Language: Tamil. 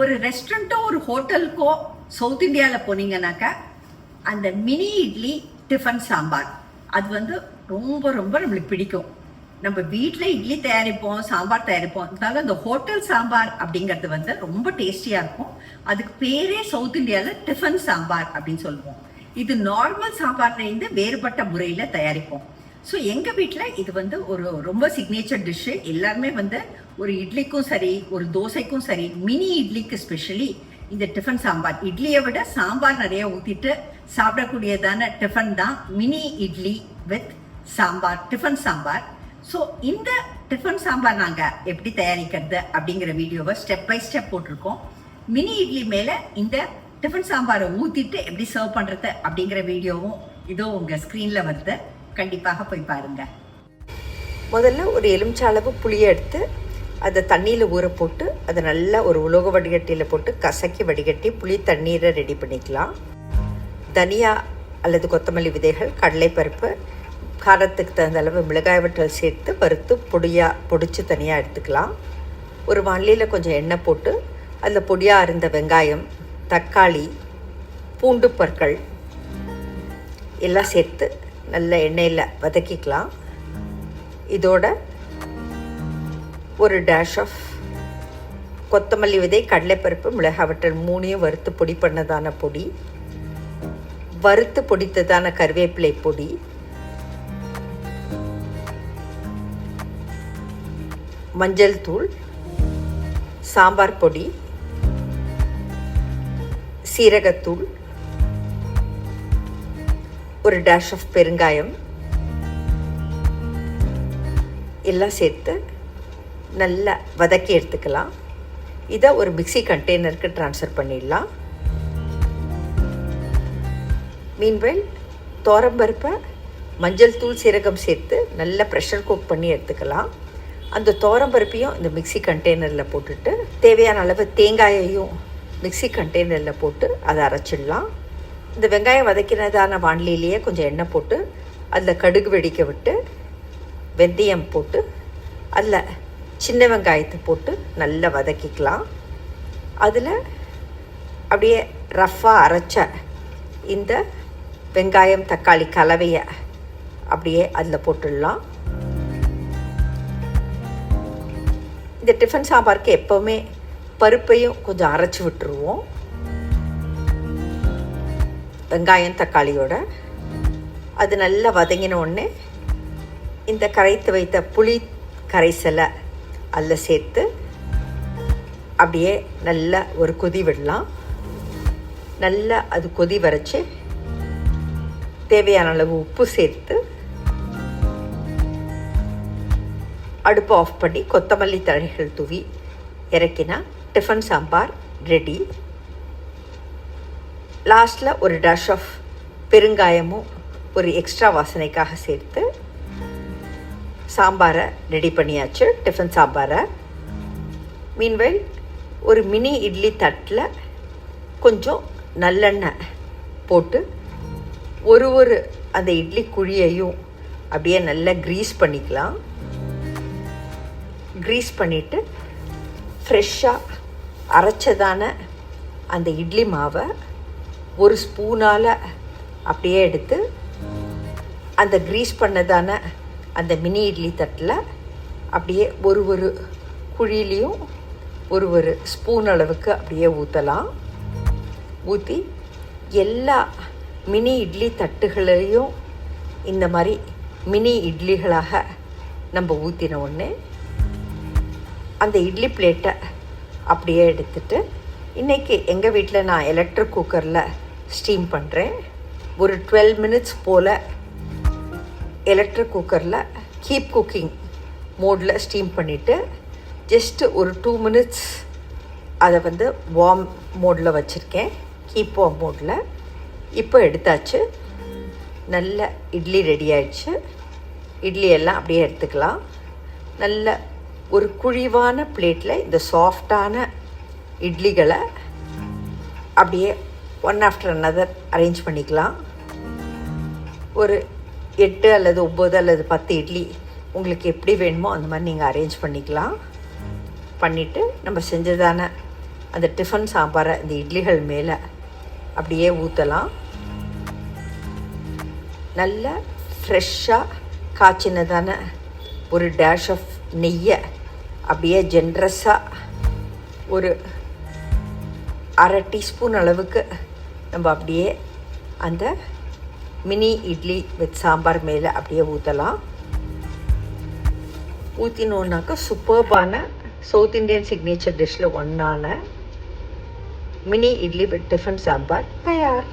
ஒரு ரெஸ்டாரண்ட்டோ ஒரு ஹோட்டலுக்கோ சவுத் இந்தியாவில் போனீங்கன்னாக்கா அந்த மினி இட்லி டிஃபன் சாம்பார் அது வந்து ரொம்ப ரொம்ப நம்மளுக்கு பிடிக்கும். நம்ம வீட்டில் இட்லி தயாரிப்போம், சாம்பார் தயாரிப்போம். இருந்தாலும் அந்த ஹோட்டல் சாம்பார் அப்படிங்கிறது வந்து ரொம்ப டேஸ்டியாக இருக்கும். அதுக்கு பேரே சவுத் இந்தியாவில் டிஃபன் சாம்பார் அப்படின்னு சொல்லுவோம். இது நார்மல் சாம்பார்லேருந்து வேறுபட்ட முறையில் தயாரிப்போம். ஸோ எங்கள் வீட்டில் இது வந்து ஒரு ரொம்ப சிக்னேச்சர் டிஷ்ஷு. எல்லாருமே வந்து ஒரு இட்லிக்கும் சரி, ஒரு தோசைக்கும் சரி, மினி இட்லிக்கு ஸ்பெஷலி இந்த டிஃபன் சாம்பார், இட்லியை விட சாம்பார் நிறைய ஊற்றிட்டு சாப்பிடக்கூடியதான டிஃபன் தான் mini idli with sambar, tiffin sambar. So இந்த டிஃபன் சாம்பார் நாங்கள் எப்படி தயாரிக்கிறது அப்படிங்கிற வீடியோவை ஸ்டெப் பை ஸ்டெப் போட்டிருக்கோம். மினி இட்லி மேலே இந்த டிஃபன் சாம்பாரை ஊற்றிட்டு எப்படி சர்வ் பண்ணுறது அப்படிங்கிற வீடியோவும் இதோ உங்கள் ஸ்க்ரீனில் வருது. கண்டிப்பாக போய் பாருங்கள். முதல்ல ஒரு எலுமிச்சை அளவு புளியை எடுத்து அதை தண்ணியில் ஊற போட்டு அதை நல்லா ஒரு உலோக வடிகட்டியில் போட்டு கசக்கி வடிகட்டி புளி தண்ணீரை ரெடி பண்ணிக்கலாம். தனியா அல்லது கொத்தமல்லி விதைகள், கடலைப்பருப்பு, காரத்துக்கு தகுந்த அளவு மிளகாய் வற்றல் சேர்த்து வறுத்து பொடிச்சு தனியாக எடுத்துக்கலாம். ஒரு வாணலியில் கொஞ்சம் எண்ணெய் போட்டு அதில் பொடியாக இருந்த வெங்காயம், தக்காளி, பூண்டு பற்கள் எல்லாம் சேர்த்து நல்ல எண்ணெயில் வதக்கிக்கலாம். இதோட ஒரு டேஷ் ஆஃப் கொத்தமல்லி விதை, கடலைப்பருப்பு, மிளகாய் வற்றல் மூணையும் வறுத்து பொடி பண்ணதான பொடி, வறுத்து பொடித்ததான கருவேப்பிலை பொடி, மஞ்சள் தூள், சாம்பார் பொடி, சீரகத்தூள், ஒரு டேஷ் ஆஃப் பெருங்காயம் எல்லாம் சேர்த்து நல்லா வதக்கி எடுத்துக்கலாம். இதை ஒரு மிக்சி கண்டெய்னருக்கு ட்ரான்ஸ்ஃபர் பண்ணிடலாம். மீன்வைல் தோரம்பருப்பை மஞ்சள் தூள், சீரகம் சேர்த்து நல்லா ப்ரெஷர் குக் பண்ணி எடுத்துக்கலாம். அந்த தோரம்பருப்பையும் இந்த மிக்சி கண்டெய்னரில் போட்டுட்டு தேவையான அளவு தேங்காயையும் மிக்சி கண்டெய்னரில் போட்டு அதை அரைச்சிடலாம். இந்த வெங்காயம் வதக்கினதான வாணலிலேயே கொஞ்சம் எண்ணெய் போட்டு அதில் கடுகு வெடிக்க விட்டு வெந்தயம் போட்டு அதில் சின்ன வெங்காயத்தை போட்டு நல்லா வதக்கிக்கலாம். அதில் அப்படியே ரஃப்பாக அரைச்ச இந்த வெங்காயம் தக்காளி கலவையை அப்படியே அதில் போட்டுடலாம். இந்த டிஃபன் சாம்பாருக்கு எப்போவுமே பருப்பையும் கொஞ்சம் அரைச்சி விட்டுருவோம். வெங்காயம் தக்காளியோட அது நல்லா வதங்கின உடனே இந்த கரைத்து வைத்த புளி கரைசலை அதில் சேர்த்து அப்படியே நல்லா ஒரு கொதி விடலாம். நல்லா அது கொதி வரைச்சி தேவையான அளவு உப்பு சேர்த்து அடுப்பு ஆஃப் பண்ணி கொத்தமல்லி தழைகள் தூவி இறக்கினா டிஃபன் சாம்பார் ரெடி. லாஸ்ட்டில் ஒரு டேஷ் ஆஃப் பெருங்காயமும் ஒரு எக்ஸ்ட்ரா வாசனைக்காக சேர்த்து சாம்பாரை ரெடி பண்ணியாச்சு, டிஃபன் சாம்பாரை. மீன்வைல் ஒரு மினி இட்லி தட்டில் கொஞ்சம் நல்லெண்ணெய் போட்டு ஒரு அந்த இட்லி குழியையும் அப்படியே நல்லா க்ரீஸ் பண்ணிக்கலாம். க்ரீஸ் பண்ணிவிட்டு ஃப்ரெஷ்ஷாக அரைச்சதான அந்த இட்லி மாவை ஒரு ஸ்பூனால் அப்படியே எடுத்து அந்த க்ரீஸ் பண்ணதான அந்த மினி இட்லி தட்டில் அப்படியே ஒரு குழியிலையும் ஒரு ஸ்பூன் அளவுக்கு அப்படியே ஊற்றலாம். ஊற்றி எல்லா மினி இட்லி தட்டுகளையும் இந்த மாதிரி மினி இட்லிகளாக நம்ம ஊற்றின உடனே அந்த இட்லி பிளேட்டை அப்படியே எடுத்துட்டு, இன்றைக்கி எங்கள் வீட்டில் நான் எலக்ட்ரிக் குக்கரில் ஸ்டீம் பண்ணுறேன். ஒரு 12 மினிட்ஸ் போல் எலக்ட்ரிக் குக்கரில் கீப் குக்கிங் மோடில் ஸ்டீம் பண்ணிவிட்டு ஜஸ்ட்டு ஒரு 2 மினிட்ஸ் அதை வந்து வார்ம் மோடில் வச்சுருக்கேன், கீப் வார்ம் மோடில். இப்போ எடுத்தாச்சு, நல்ல இட்லி ரெடி ஆயிடுச்சு. இட்லி எல்லாம் அப்படியே எடுத்துக்கலாம். நல்ல ஒரு குழிவான பிளேட்டில் இந்த சாஃப்டான இட்லிகளை அப்படியே ஒன் ஆஃப்டர் அனதர் அரேஞ்ச் பண்ணிக்கலாம். ஒரு 8 அல்லது 9 அல்லது 10 இட்லி உங்களுக்கு எப்படி வேணுமோ அந்த மாதிரி நீங்கள் அரேஞ்ச் பண்ணிக்கலாம். பண்ணிவிட்டு நம்ம செஞ்சதான அந்த டிஃபன் சாம்பாரை இந்த இட்லிகள் மேலே அப்படியே ஊற்றலாம். நல்ல ஃப்ரெஷ்ஷாக காய்ச்சினதான ஒரு டேஷ் ஆஃப் நெய்யை அப்படியே ஜென்ரஸாக ஒரு அரை டீஸ்பூன் அளவுக்கு நம்ம அப்படியே அந்த மினி இட்லி வித் சாம்பார் மேலே அப்படியே ஊற்றலாம். ஊற்றினோன்னாக்கா சூப்பர்பான சவுத் இண்டியன் சிக்னேச்சர் டிஷ்ஷில் ஒன்றான mini idli with tiffin sambar தயார்.